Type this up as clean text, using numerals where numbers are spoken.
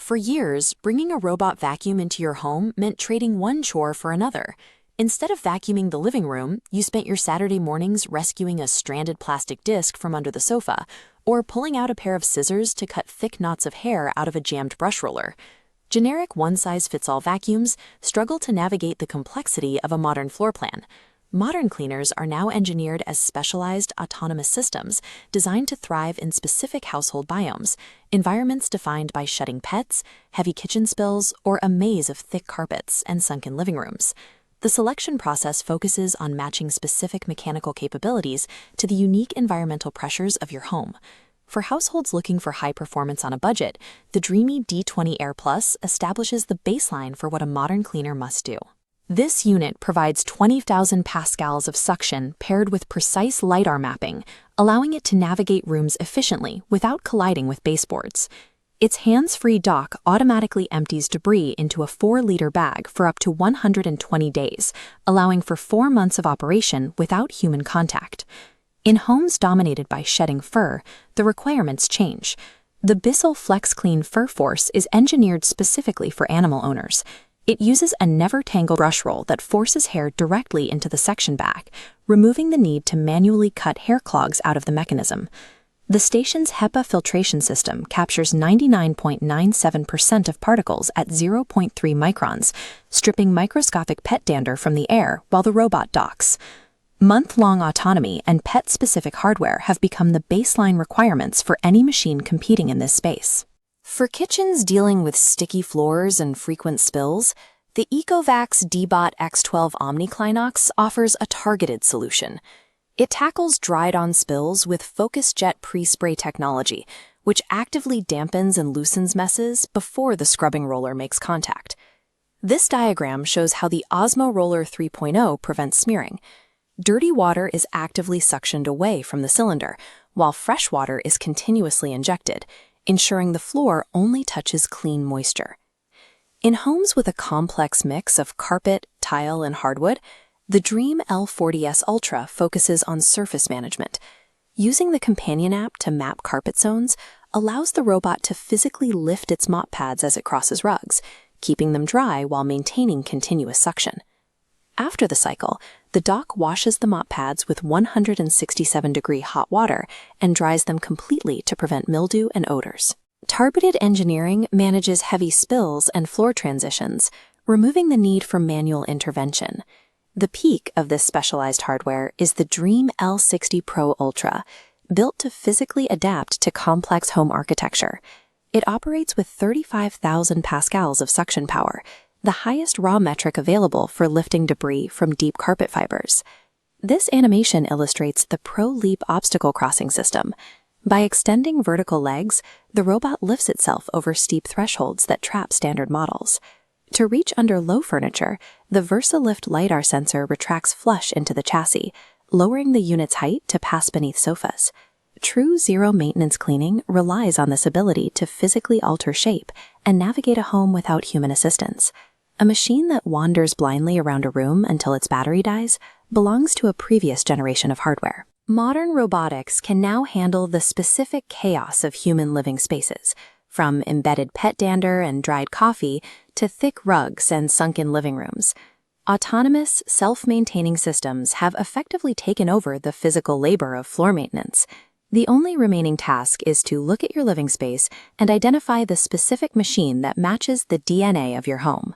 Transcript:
For years, bringing a robot vacuum into your home meant trading one chore for another. Instead of vacuuming the living room, you spent your Saturday mornings rescuing a stranded plastic disc from under the sofa, or pulling out a pair of scissors to cut thick knots of hair out of a jammed brush roller. Generic one-size-fits-all vacuums struggle to navigate the complexity of a modern floor plan. Modern cleaners are now engineered as specialized autonomous systems designed to thrive in specific household biomes, environments defined by shedding pets, heavy kitchen spills, or a maze of thick carpets and sunken living rooms. The selection process focuses on matching specific mechanical capabilities to the unique environmental pressures of your home. For households looking for high performance on a budget, the DREAME D20 Air Plus establishes the baseline for what a modern cleaner must do. This unit provides 20,000 pascals of suction paired with precise LiDAR mapping, allowing it to navigate rooms efficiently without colliding with baseboards. Its hands-free dock automatically empties debris into a 4-liter bag for up to 120 days, allowing for 4 months of operation without human contact. In homes dominated by shedding fur, the requirements change. The Bissell FlexClean FurForce is engineered specifically for animal owners. It uses a never-tangle brush roll that forces hair directly into the section bag, removing the need to manually cut hair clogs out of the mechanism. The station's HEPA filtration system captures 99.97% of particles at 0.3 microns, stripping microscopic pet dander from the air while the robot docks. Month-long autonomy and pet-specific hardware have become the baseline requirements for any machine competing in this space. For kitchens dealing with sticky floors and frequent spills, the ECOVACS DEEBOT X12 OMNICYCLONE offers a targeted solution. It tackles dried-on spills with focus jet pre-spray technology, which actively dampens and loosens messes before the scrubbing roller makes contact. This diagram shows how the Osmo Roller 3.0 prevents smearing. Dirty water is actively suctioned away from the cylinder, while fresh water is continuously injected, ensuring the floor only touches clean moisture. In homes with a complex mix of carpet, tile, and hardwood, the DREAME L40S Ultra focuses on surface management. Using the companion app to map carpet zones allows the robot to physically lift its mop pads as it crosses rugs, keeping them dry while maintaining continuous suction. After the cycle, the dock washes the mop pads with 167-degree hot water and dries them completely to prevent mildew and odors. Targeted engineering manages heavy spills and floor transitions, removing the need for manual intervention. The peak of this specialized hardware is the DREAME L60 Pro Ultra, built to physically adapt to complex home architecture. It operates with 35,000 pascals of suction power, the highest raw metric available for lifting debris from deep carpet fibers. This animation illustrates the Pro Leap obstacle crossing system. By extending vertical legs, the robot lifts itself over steep thresholds that trap standard models. To reach under low furniture, the VersaLift LiDAR sensor retracts flush into the chassis, lowering the unit's height to pass beneath sofas. True zero-maintenance cleaning relies on this ability to physically alter shape and navigate a home without human assistance. A machine that wanders blindly around a room until its battery dies belongs to a previous generation of hardware. Modern robotics can now handle the specific chaos of human living spaces, from embedded pet dander and dried coffee to thick rugs and sunken living rooms. Autonomous, self-maintaining systems have effectively taken over the physical labor of floor maintenance. The only remaining task is to look at your living space and identify the specific machine that matches the DNA of your home.